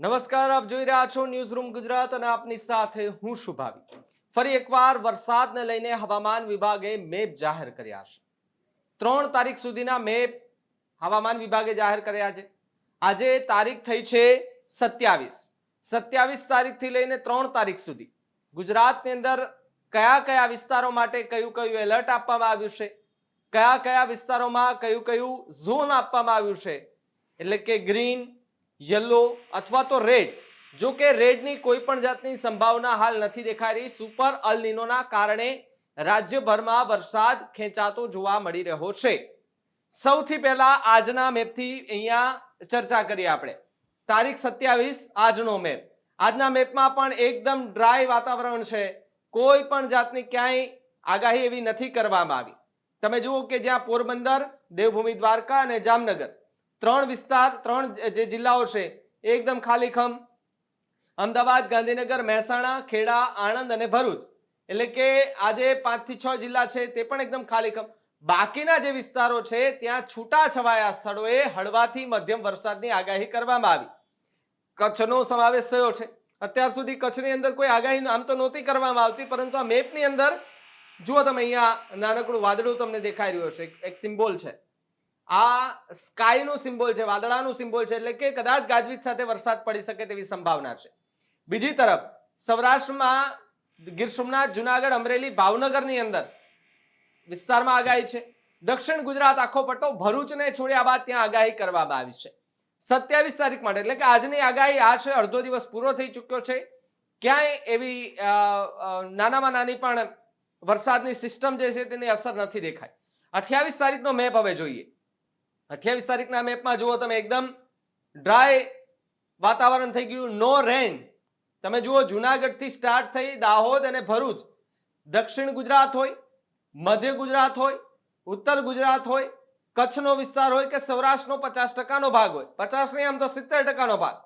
નમસ્કાર, આપ જોઈ રહ્યા છો ન્યૂઝ રૂમ ગુજરાત અને આપની સાથે હું શુભાવી। ફરી એકવાર વરસાદને લઈને હવામાન વિભાગે મેપ જાહેર કર્યા છે। 3 તારીખ સુધીના મેપ હવામાન વિભાગે જાહેર કર્યા છે। આજે તારીખ થઈ છે 27 તારીખથી લઈને 3 તારીખ સુધી ગુજરાતની અંદર કયા કયા વિસ્તારો માટે કયું કયું એલર્ટ આપવામાં આવ્યું છે, કયા કયા વિસ્તારોમાં કયું કયું ઝોન આપવામાં આવ્યું છે, એટલે કે ગ્રીન, યલો અથવા તો રેડ। જો કે રેડની કોઈ પણ જાતની સંભાવના હાલ નથી દેખાઈ રહી। સુપર અલ નીનોના કારણે રાજ્યભરમાં વરસાદ ખેંચાતો જોવા મળી રહ્યો છે। સૌથી પહેલા આજના મેપથી અહીંયા ચર્ચા કરીએ આપણે। તારીખ 27 આજનો મેપ। આજના મેપમાં પણ એકદમ ડ્રાય વાતાવરણ છે। કોઈ પણ જાતની ક્યાંય આગાહી એવી નથી કરવામાં આવી। તમે જુઓ કે જ્યાં પોરબંદર, દેવભૂમિ દ્વારકા અને જામનગર ત્રણ જે જિલ્લાઓ છે એકદમ ખાલીખમ। અમદાવાદ, ગાંધીનગર, મહેસાણા, ખેડા, આણંદ અને ભરૂચ, એટલે કે આજે 5 થી 6 જિલ્લા છે તે પણ એકદમ ખાલીખમ। બાકીના જે વિસ્તારો છે ત્યાં છૂટા છવાયા સ્થળોએ હળવાથી મધ્યમ વરસાદની આગાહી કરવામાં આવી। કચ્છનો સમાવેશ થયો છે। અત્યાર સુધી કચ્છની અંદર કોઈ આગાહી આમ તો નહોતી કરવામાં આવતી, પરંતુ આ મેપની અંદર જુઓ તમે, અહીંયા નાનકડું વાદળું તમને દેખાઈ રહ્યું હશે, એક સિમ્બોલ છે। આ સ્કાયનું સિમ્બોલ છે, વાદળાનું સિમ્બોલ છે, એટલે કે કદાચ ગાજવીજ સાથે વરસાદ પડી શકે તેવી સંભાવના છે। બીજી તરફ સૌરાષ્ટ્રમાં ગીર સોમનાથ, જુનાગઢ, અમરેલી, ભાવનગરની અંદર વિસ્તારમાં આગાહી છે। દક્ષિણ ગુજરાત આખો પટ્ટો ભરૂચને છોડ્યા બાદ ત્યાં આગાહી કરવામાં આવી છે 27 તારીખ માટે, એટલે કે આજની આગાહી આ છે। અડધો દિવસ પૂરો થઈ ચૂક્યો છે। ક્યાંય એવી નાનામાં નાની પણ વરસાદની સિસ્ટમ જે છે તેની અસર નથી દેખાઈ। 28 તારીખનો મેપ હવે જોઈએ। 28 તારીખના મેપમાં જુઓ તમે, એકદમ ડ્રાય વાતાવરણ થઈ ગયું, નો રેન। તમે જુઓ, જુનાગઢથી સ્ટાર્ટ થઈ દાહોદ અને ભરૂચ, દક્ષિણ ગુજરાત હોય, મધ્ય ગુજરાત હોય, ઉત્તર ગુજરાત હોય, કચ્છનો વિસ્તાર હોય કે સૌરાષ્ટ્રનો 50% ભાગ હોય, 50 નહીં આમ તો 70% ભાગ,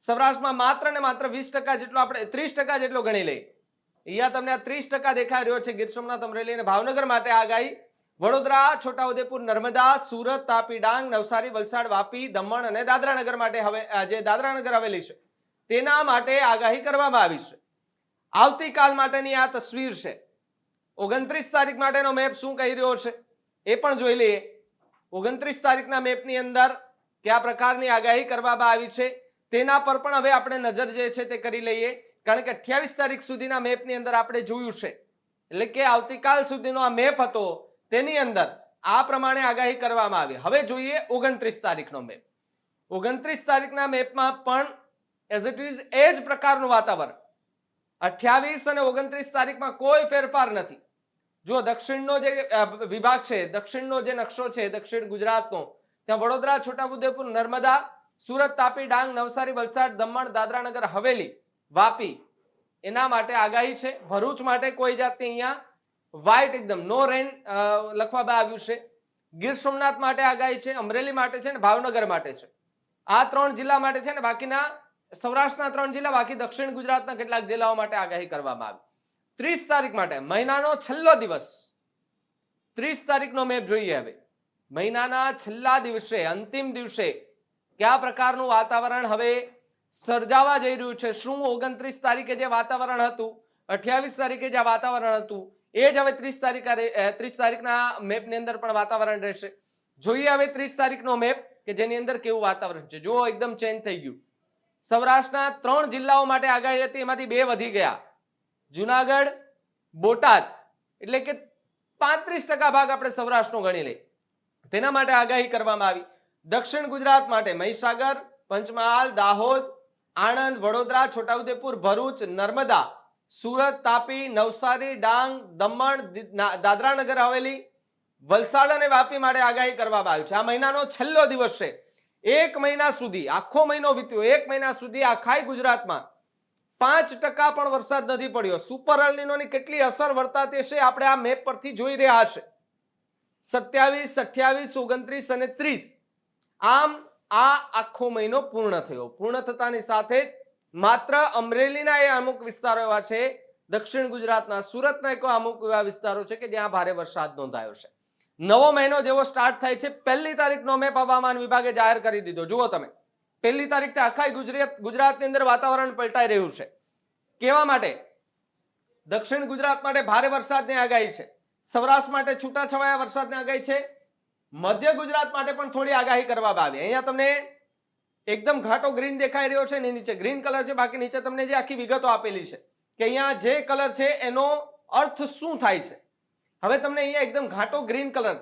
સૌરાષ્ટ્રમાં માત્ર ને માત્ર 20% જેટલો, આપણે 30% જેટલો ગણી લઈએ। અહીંયા તમને આ 30% દેખાઈ રહ્યો છે ગીર સોમનાથ, અમરેલી અને ભાવનગર માટે આગાહી। વડોદરા, છોટાઉદેપુર, નર્મદા, સુરત, તાપી, ડાંગ, નવસારી, વલસાડ, વાપી, દમણ અને દાદરાનગર માટે હવે જે દાદરાનગર હવેલી છે તેના માટે આગાહી કરવામાં આવી છે। આવતીકાલ માટેની આ તસવીર છે। 29 તારીખ માટેનો મેપ શું કહી રહ્યો છે એ પણ જોઈ લઈએ। 29 તારીખના મેપની અંદર કયા પ્રકારની આગાહી કરવામાં આવી છે તેના પર પણ હવે આપણે નજર જે છે તે કરી લઈએ, કારણ કે 28 તારીખ સુધીના મેપની અંદર આપણે જોયું છે, એટલે કે આવતીકાલ સુધીનો આ મેપ હતો તેની અંદર આ પ્રમાણે આગાહી કરવામાં આવી। હવે જોઈએ 29 તારીખનો મેપ। 29 તારીખના મેપમાં પણ એઝ ઇટ ઇઝ એ જ પ્રકારનું વાતાવરણ। 28 અને 29 તારીખમાં કોઈ ફેરફાર નથી। જો દક્ષિણનો જે વિભાગ છે, દક્ષિણનો જે નકશો છે દક્ષિણ ગુજરાતનો, ત્યાં વડોદરા, છોટાઉદેપુર, નર્મદા, સુરત, તાપી, ડાંગ, નવસારી, વલસાડ, દમણ, દાદરાનગર હવેલી, વાપી, એના માટે આગાહી છે। ભરૂચ માટે કોઈ જાતની અહીંયા વ્હાઇટ એકદમ નો રેન લખવામાં આવ્યું છે। ગીર સોમનાથ માટે આગાહી છે, અમરેલી માટે છે ને ભાવનગર માટે છે। આ 3 જિલ્લા માટે છે ને બાકીના સૌરાષ્ટ્રના 3 જિલ્લા, બાકી દક્ષિણ ગુજરાતના કેટલાક જિલ્લાઓ માટે આગાહી કરવામાં આવી। 30 તારીખ માટે મહિનાનો છેલ્લો દિવસ, 30 તારીખનો મેપ જોઈએ। હવે મહિનાના છેલ્લા દિવસે, અંતિમ દિવસે કયા પ્રકારનું વાતાવરણ હવે સર્જાવા જઈ રહ્યું છે। શું 29 તારીખે જે વાતાવરણ હતું, 28 તારીખે જે વાતાવરણ હતું એ જ હવે 30 તારીખના મેપની અંદર પણ વાતાવરણ રહેશે। જોઈએ હવે 30 તારીખનો મેપ કે જેની અંદર કેવું વાતાવરણ છે। જો એકદમ ચેન્જ થઈ ગયું। સૌરાષ્ટ્રના 3 જિલ્લાઓ માટે આગાહી હતી, એમાંથી 2 વધી ગયા, જુનાગઢ, બોટાદ, એટલે કે 35% ભાગ આપણે સૌરાષ્ટ્રનો ગણી લઈએ, તેના માટે આગાહી કરવામાં આવી। દક્ષિણ ગુજરાત માટે મહીસાગર, પંચમહાલ, દાહોદ, આણંદ, વડોદરા, છોટાઉદેપુર, ભરૂચ, નર્મદા, સુરત, તાપી, નવસારી, ડાંગ, દમણ, દાદરાનગર હવેલી, વલસાડ અને વાપી માટે આગાહી કરવામાં આવી છે। આ મહિનાનો છેલ્લો દિવસ છે। 1 મહિના સુધી, આખો મહિનો વીત્યો, 1 મહિના સુધી આખા ગુજરાતમાં 5% પણ વરસાદ નથી પડ્યો। સુપર અલ નીનોની કેટલી અસર વર્તાતી છે આપણે આ મેપ પરથી જોઈ રહ્યા છે। 27, 28, 29 અને 30, આમ આ આખો મહિનો પૂર્ણ થયો। પૂર્ણ થતાની સાથે માત્ર અમરેલીના એ અમુક વિસ્તારો એવા છે, દક્ષિણ ગુજરાતના સુરતના એક અમુક એવા વિસ્તારો છે કે જ્યાં ભારે વરસાદ નોંધાયો છે। નવો મહિનો જેવો સ્ટાર્ટ થાય છે, 1 તારીખનો મેપ હવામાન વિભાગે જાહેર કરી દીધો। જુઓ તમે, પહેલી તારીખથી આખા ગુજરાતની અંદર વાતાવરણ પલટાઈ રહ્યું છે. કેવા માટે? દક્ષિણ ગુજરાત માટે ભારે વરસાદની આગાહી છે, સૌરાષ્ટ્ર માટે છૂટાછવાયા વરસાદની આગાહી છે, મધ્ય ગુજરાત માટે પણ થોડી આગાહી કરવામાં આવી. અહીંયા તમને એકદમ ઘાટો ગ્રીન દેખાઈ રહ્યો છે, નીચે ગ્રીન કલર છે, બાકી નીચે તમને જે આખી વિગતો આપેલી છે કે અહીંયા જે કલર છે એનો અર્થ શું થાય છે. હવે તમને અહીંયા એકદમ ઘાટો ગ્રીન કલર,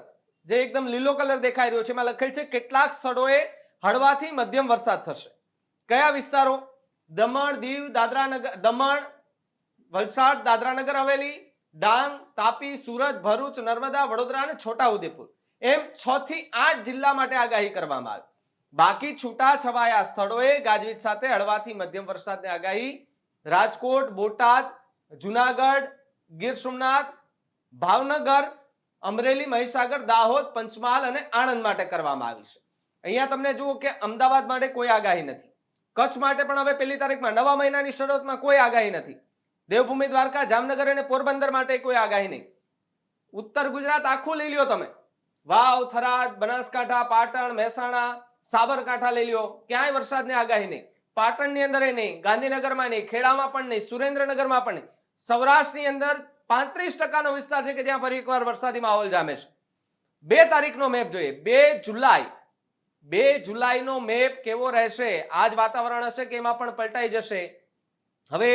જે એકદમ લીલો કલર દેખાઈ રહ્યો છે, એમાં લખેલ છે કેટલાક સ્થળોએ હળવાથી મધ્યમ વરસાદ થશે. કયા વિસ્તારો? દમણ, દીવ, દમણ, વલસાડ, દાદરાનગર હવેલી, ડાંગ, તાપી, સુરત, ભરૂચ, નર્મદા, વડોદરા અને છોટાઉદેપુર, એમ 6 થી 8 જિલ્લા માટે આગાહી કરવામાં આવી. બાકી છૂટા છવાયા સ્થળોએ ગાજવીજ સાથે હળવાથી મધ્યમ વરસાદની આગાહી રાજકોટ, બોટાદ, જુનાગઢ, ગીર સોમનાથ, ભાવનગર, અમરેલી, મહીસાગર, દાહોદ, પંચમહાલ અને આણંદ માટે કરવામાં આવી છે. અહીંયા તમને જુઓ કે અમદાવાદ માટે કોઈ આગાહી નથી. કચ્છ માટે પણ હવે પહેલી તારીખમાં નવા મહિનાની શરૂઆતમાં કોઈ આગાહી નથી. દેવભૂમિ દ્વારકા, જામનગર અને પોરબંદર માટે કોઈ આગાહી નહીં. ઉત્તર ગુજરાત આખું લઈ લ્યો તમે, વાવ, થરાદ, બનાસકાંઠા, પાટણ, મહેસાણા, સાબરકાંઠા લઈ લ્યો, ક્યાંય વરસાદની આગાહી નહીં. પાટણની અંદર નહીં, ગાંધીનગરમાં નહીં, ખેડામાં પણ નહીં, સુરેન્દ્રનગરમાં પણ નહીં. સૌરાષ્ટ્રની અંદર 35% વિસ્તાર છે કે જ્યાં ફરી એકવાર વરસાદી માહોલ જામે છે. 2 તારીખનો મેપ જોઈએ. 2 જુલાઈનો મેપ કેવો રહેશે? આજ વાતાવરણ હશે કે એમાં પણ પલટાઈ જશે? હવે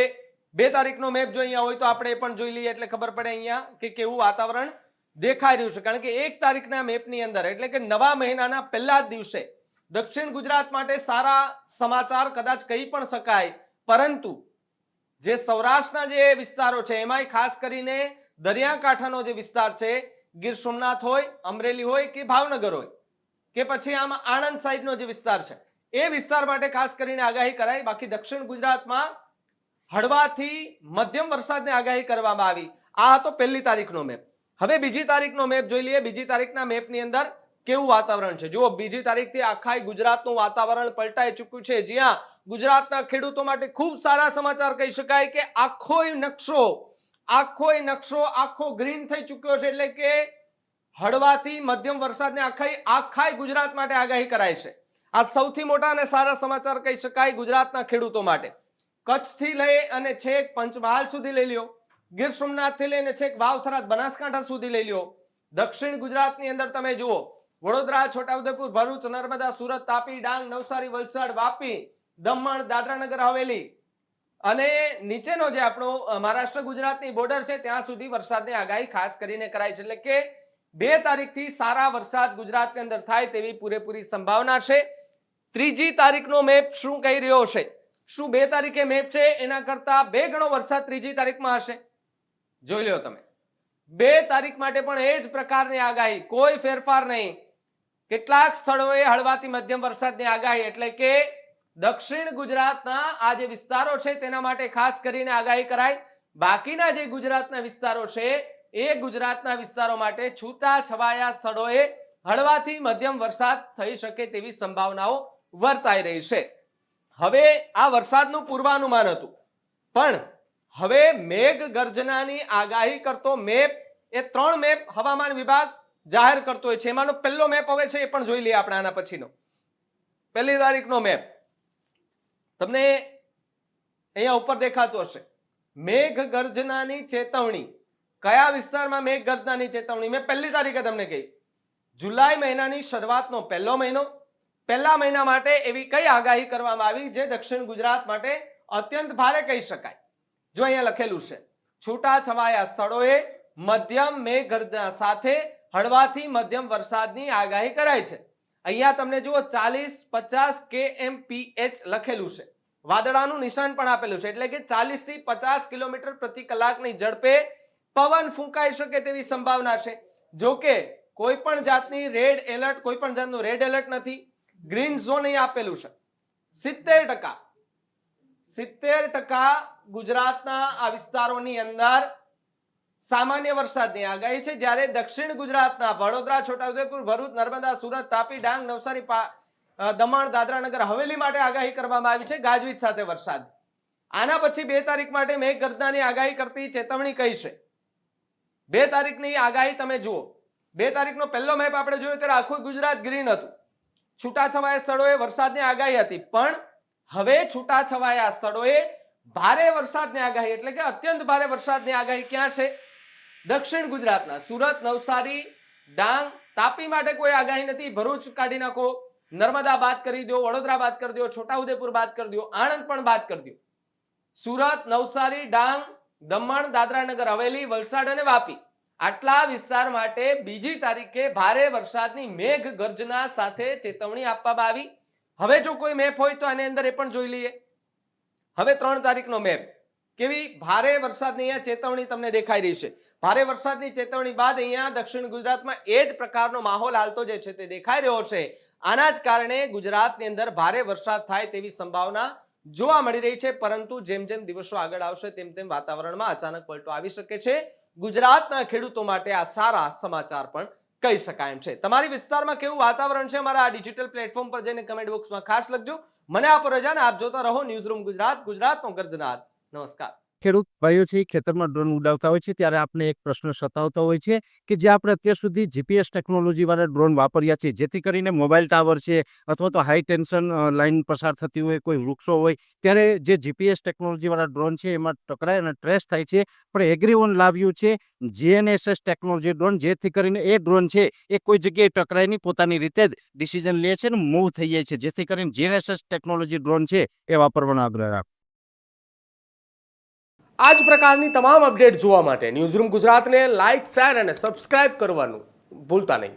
2 તારીખનો મેપ જો અહીંયા હોય તો આપણે એ પણ જોઈ લઈએ એટલે ખબર પડે અહીંયા કે કેવું વાતાવરણ દેખાઈ રહ્યું છે. કારણ કે 1 તારીખના મેપની અંદર એટલે કે નવા મહિનાના પહેલા જ દિવસે દક્ષિણ ગુજરાત માટે સારા સમાચાર કદાચ કહી પણ શકાય, પરંતુ જે સૌરાષ્ટ્રના જે વિસ્તારો છે એમાંય ખાસ કરીને દરિયાકાંઠાનો જે વિસ્તાર છે, ગીર સોમનાથ હોય, અમરેલી હોય કે ભાવનગર હોય કે પછી આમ આણંદ સાઈડનો જે વિસ્તાર છે એ વિસ્તાર માટે ખાસ કરીને આગાહી કરાઈ. બાકી દક્ષિણ ગુજરાતમાં હળવાથી મધ્યમ વરસાદની આગાહી કરવામાં આવી. આ હતો 1 તારીખનો મેપ. હવે 2 તારીખનો મેપ જોઈ લઈએ. 2 તારીખના મેપની અંદર કેવું વાતાવરણ છે જુઓ. 2 તારીખથી આખા ગુજરાતનું વાતાવરણ પલટાઈ ચૂક્યું છે, જ્યાં ગુજરાતના ખેડૂતો માટે ખૂબ સારા સમાચાર કહી શકાય કે આખો નકશો આખો ગ્રીન થઈ ચૂક્યો છે. એટલે કે હળવાથી મધ્યમ વરસાદને આખા ગુજરાત માટે આગાહી કરાય છે. આ સૌથી મોટા અને સારા સમાચાર કહી શકાય ગુજરાતના ખેડૂતો માટે. કચ્છથી લઈ અને છેક પંચમહાલ સુધી લઈ લ્યો, ગીર સોમનાથથી લઈને છેક વાવ, થરાદ, બનાસકાંઠા સુધી લઈ લ્યો. દક્ષિણ ગુજરાતની અંદર તમે જુઓ, વડોદરા, છોટાઉદેપુર, ભરૂચ, નર્મદા, સુરત, તાપી, ડાંગ, નવસારી, વલસાડ, વાપી, દમણ, દાદરાનગર હવેલી અને નીચેનો જે આપણો મહારાષ્ટ્ર ગુજરાતની બોર્ડર છે ત્યાં સુધી વરસાદની આગાહી ખાસ કરીને કરાઈ છે. એટલે કે 2 તારીખથી સારા વરસાદ ગુજરાતની અંદર થાય તેવી પૂરેપૂરી સંભાવના છે. 3જી તારીખનો મેપ શું કહી રહ્યો છે? શું 2 તારીખે મેપ છે એના કરતા 2 ગણો વરસાદ 3જી તારીખમાં હશે? જોઈ લો તમે. 2 તારીખ માટે પણ એ જ પ્રકારની આગાહી, કોઈ ફેરફાર નહીં. કેટલાક સ્થળોએ હળવાથી મધ્યમ વરસાદની આગાહી, એટલે કે દક્ષિણ ગુજરાતના આ જે વિસ્તારો છે તેના માટે ખાસ કરીને આગાહી કરાય. બાકીના જે ગુજરાતના વિસ્તારો છે એ ગુજરાતના વિસ્તારો માટે છૂટા છવાયા સ્થળોએ હળવાથી મધ્યમ વરસાદ થઈ શકે તેવી સંભાવનાઓ વર્તાઈ રહી છે. હવે આ વરસાદનું પૂર્વાનુમાન હતું, પણ હવે મેઘ ગર્જનાની આગાહી કરતો મેપ, એ 3 મેપ હવામાન વિભાગ જાહેર કરતો હોય છે. એમાંનો પહેલો મેપ હવે છે એ પણ જોઈ લઈએ આપણે. આના પછીનો 1 તારીખનો મેપ તમને અહીંયા ઉપર દેખાતો હશે. મેઘ ગર્જનાની ચેતવણી, કયા વિસ્તારમાં મેઘ ગર્જનાની ચેતવણી મેં 1 તારીખે તમને કહી. જુલાઈ મહિનાની શરૂઆતનો પહેલો મહિનો, પહેલા મહિના માટે એવી કઈ આગાહી કરવામાં આવી જે દક્ષિણ ગુજરાત માટે અત્યંત ભારે કહી શકાય? જો અહીંયા લખેલું છે, છૂટા છવાયા સ્થળોએ મધ્યમ મેઘ ગર્જના સાથે હળવાથી મધ્યમ વરસાદની આગાહી કરાય છે. અહીંયા તમને જુઓ 40-50 kmph લખેલું છે, વાદળાનું નિશાન પણ આપેલું છે. એટલે કે 40 થી 50 કિલોમીટર પ્રતિ કલાકની ઝડપે પવન ફૂંકાઈ શકે તેવી સંભાવના છે. જો કે કોઈ પણ જાતની રેડ એલર્ટ, કોઈ પણ જાતનું રેડ એલર્ટ નથી. ગ્રીન ઝોન અહીં આપેલું છે. 70% ગુજરાતના આ વિસ્તારોની અંદર સામાન્ય વરસાદની આગાહી છે, જ્યારે દક્ષિણ ગુજરાતના વડોદરા, છોટાઉદેપુર, ભરૂચ, નર્મદા, સુરત, તાપી, ડાંગ, નવસારી, દમણ, દાદરાનગર હવેલી માટે આગાહી કરવામાં આવી છે ગાજવીજ સાથે વરસાદ. આના પછી 2 તારીખ માટે મેઘગર્જનાની આગાહી કરતી ચેતવણી કઈ છે? 2 તારીખની આગાહી તમે જુઓ. 2 તારીખનો પહેલો મેપ આપણે જોયો ત્યારે આખું ગુજરાત ગ્રીન હતું. છૂટાછવાયા સ્થળોએ વરસાદની આગાહી હતી, પણ હવે છૂટાછવાયા સ્થળોએ ભારે વરસાદની આગાહી એટલે કે અત્યંત ભારે વરસાદની આગાહી ક્યાં છે? દક્ષિણ ગુજરાતના સુરત, નવસારી, ડાંગ, તાપી માટે કોઈ આગાહી નથી. ભરૂચ કાઢી નાખો, નર્મદા બાદ કરી દો, વડોદરા બાદ કરી દો, છોટાઉદેપુર બાદ કરી દો, આણંદ પણ બાદ કરી દો. સુરત, નવસારી, ડાંગ, દમણ, દાદરા નગર હવેલી, વલસાડ અને વાપી આટલા વિસ્તાર માટે બીજી તારીખે ભારે વરસાદની મેઘ ગર્જના સાથે ચેતવણી આપવામાં આવી. હવે જો કોઈ મેપ હોય તો આની અંદર એ પણ જોઈ લઈએ. હવે 3 તારીખનો મેપ, કેવી ભારે વરસાદની અહીંયા ચેતવણી તમને દેખાઈ રહી છે. ભારે વરસાદની ચેતવણી બાદ અહીંયા દક્ષિણ ગુજરાતમાં એ જ પ્રકારનો માહોલ હાલતો જે છે તે દેખાઈ રહ્યો છે. આના જ કારણે ગુજરાતની અંદર ભારે વરસાદ થાય તેવી સંભાવના જોવા મળી રહી છે, પરંતુ જેમ જેમ દિવસો આગળ આવશે તેમ તેમ વાતાવરણમાં અચાનક પલટો આવી શકે છે. ગુજરાતના ખેડૂતો માટે આ સારા સમાચાર પણ કહી શકાય એમ છે. તમારી વિસ્તારમાં કેવું વાતાવરણ છે અમારા આ ડિજિટલ પ્લેટફોર્મ પર જઈને કમેન્ટ બોક્સમાં ખાસ લખજો. મને આપો રજા ને આપ જોતા રહો ન્યૂઝરૂમ ગુજરાત, ગુજરાતનો ગર્જનાર. નમસ્કાર. ખેડૂત ભાઈઓ છે ખેતરમાં ડ્રોન ઉડાવતા હોય છે ત્યારે આપણે એક પ્રશ્ન સતાવતો હોય છે કે જે આપણે અત્યાર સુધી જીપીએસ ટેકનોલોજી વાળા ડ્રોન વાપર્યા છે, જેથી કરીને મોબાઈલ ટાવર છે અથવા તો હાઈ ટેન્શન લાઈન પસાર થતી હોય, કોઈ વૃક્ષો હોય, ત્યારે જે જીપીએસ ટેકનોલોજી વાળા ડ્રોન છે એમાં ટકરાય અને ટ્રેસ થાય છે. પણ એગ્રીવન લાવ્યું છે જીએનએસએસ ટેકનોલોજી ડ્રોન, જેથી કરીને એ ડ્રોન છે એ કોઈ જગ્યાએ ટકરાય નહીં, પોતાની રીતે જ ડિસિઝન લે છે ને મૂવ થઈ જાય છે, જેથી કરીને જીએનએસએસ ટેકનોલોજી ડ્રોન છે એ વાપરવાનો આગ્રહ રાખો. આ જ પ્રકારની તમામ અપડેટ જોવા માટે ન્યૂઝરૂમ ગુજરાતને લાઇક, શેર અને સબસ્ક્રાઇબ કરવાનું ભૂલતા નહીં.